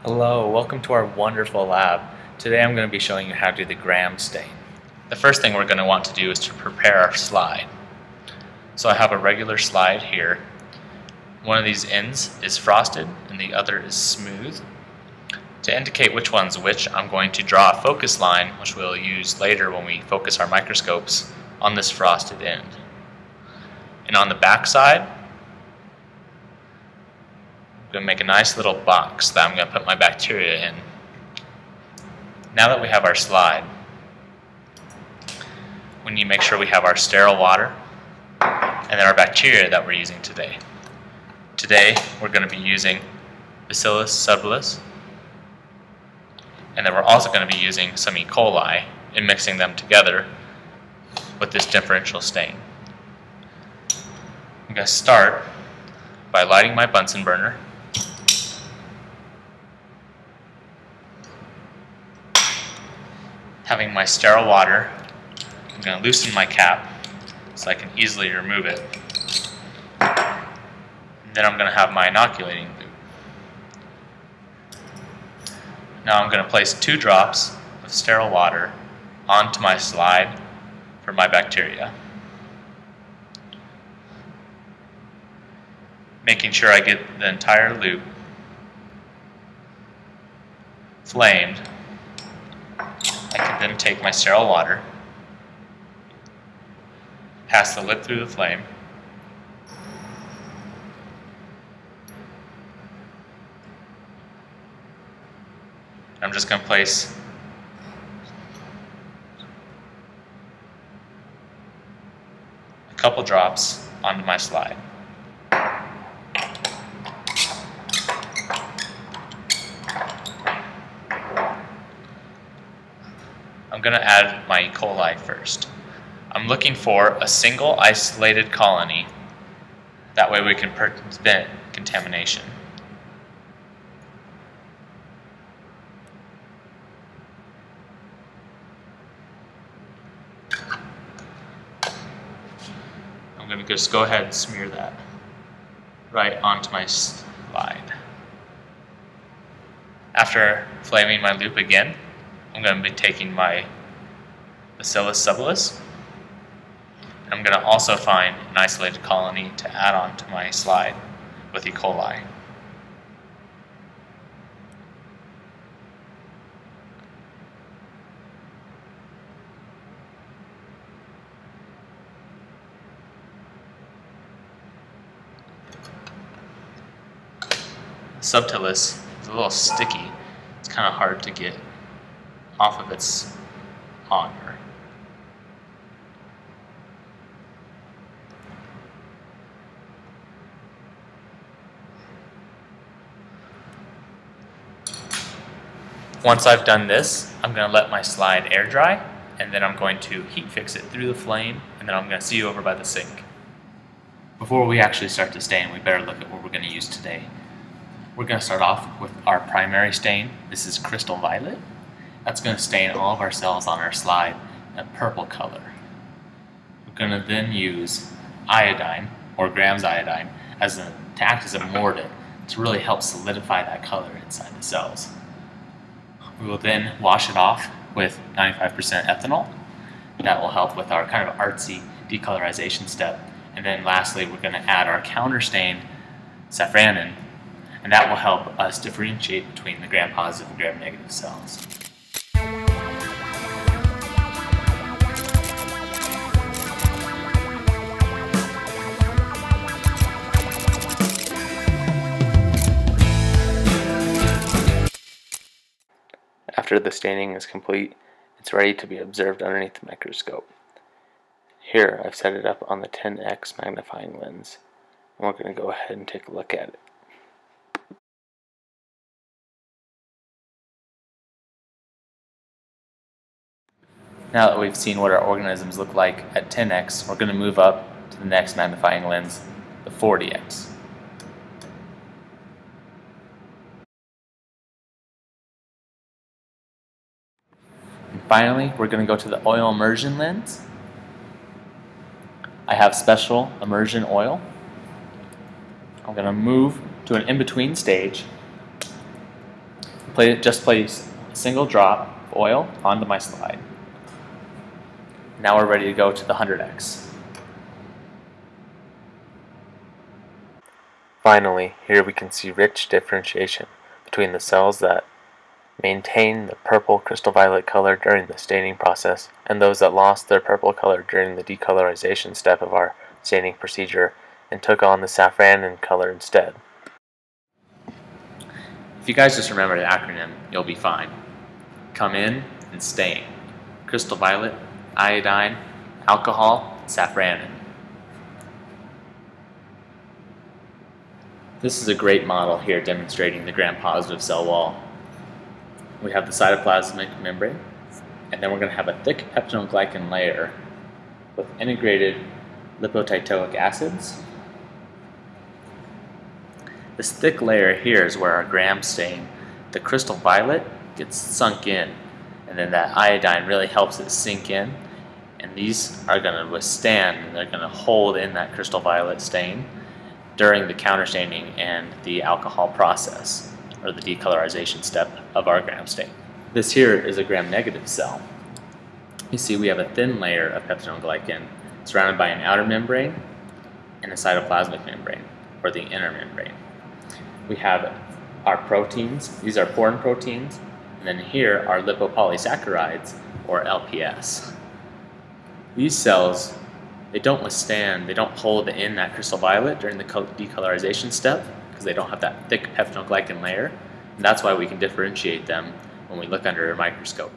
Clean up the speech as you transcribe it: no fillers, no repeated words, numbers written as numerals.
Hello, welcome to our wonderful lab. Today I'm going to be showing you how to do the Gram stain. The first thing we're going to want to do is to prepare our slide. So I have a regular slide here. One of these ends is frosted and the other is smooth. To indicate which one's which, I'm going to draw a focus line, which we'll use later when we focus our microscopes, on this frosted end. And on the back side, I'm going to make a nice little box that I'm going to put my bacteria in. Now that we have our slide, we need to make sure we have our sterile water and then our bacteria that we're using today. Today we're going to be using Bacillus subtilis, and then we're also going to be using some E. coli and mixing them together with this differential stain. I'm going to start by lighting my Bunsen burner. Having my sterile water, I'm going to loosen my cap so I can easily remove it. And then I'm going to have my inoculating loop. Now I'm going to place 2 drops of sterile water onto my slide for my bacteria, making sure I get the entire loop flamed. I can then take my sterile water, pass the lip through the flame, I'm just going to place a couple drops onto my slide. I'm going to add my E. coli first. I'm looking for a single isolated colony. That way we can prevent contamination. I'm going to just go ahead and smear that right onto my slide. After flaming my loop again, I'm going to be taking my Bacillus subtilis. I'm going to also find an isolated colony to add on to my slide with E. coli. Subtilis is a little sticky. It's kind of hard to get off of its auger. Once I've done this, I'm going to let my slide air dry, and then I'm going to heat fix it through the flame, and then I'm going to see you over by the sink. Before we actually start the stain, we better look at what we're going to use today. We're going to start off with our primary stain. This is crystal violet. That's going to stain all of our cells on our slide a purple color. We're going to then use iodine, or Gram's iodine, to act as a mordant to really help solidify that color inside the cells. We will then wash it off with 95% ethanol. That will help with our kind of artsy decolorization step. And then lastly, we're going to add our counter stain, safranin, and that will help us differentiate between the gram-positive and gram-negative cells. After the staining is complete, it's ready to be observed underneath the microscope. Here, I've set it up on the 10x magnifying lens, and we're going to go ahead and take a look at it. Now that we've seen what our organisms look like at 10x, we're going to move up to the next magnifying lens, the 40x. And finally, we're going to go to the oil immersion lens. I have special immersion oil. I'm going to move to an in-between stage Just place a single drop of oil onto my slide. Now we're ready to go to the 100x. Finally, here we can see rich differentiation between the cells that maintain the purple crystal violet color during the staining process and those that lost their purple color during the decolorization step of our staining procedure and took on the safranin color instead. If you guys just remember the acronym, you'll be fine. Come in and stain. Crystal violet, iodine, alcohol, safranin. This is a great model here demonstrating the gram-positive cell wall. We have the cytoplasmic membrane, and then we're going to have a thick peptidoglycan glycan layer with integrated lipotitoic acids. This thick layer here is where our gram stain, the crystal violet, gets sunk in, and then that iodine really helps it sink in, and these are going to withstand and they're going to hold in that crystal violet stain during the counterstaining and the alcohol process, or the decolorization step of our gram stain. This here is a gram-negative cell. You see we have a thin layer of peptidoglycan glycan surrounded by an outer membrane and a cytoplasmic membrane, or the inner membrane. We have our proteins, these are portin proteins, and then here are lipopolysaccharides, or LPS. These cells, they don't withstand, they don't hold in that crystal violet during the decolorization step because they don't have that thick peptidoglycan glycan layer, and that's why we can differentiate them when we look under a microscope.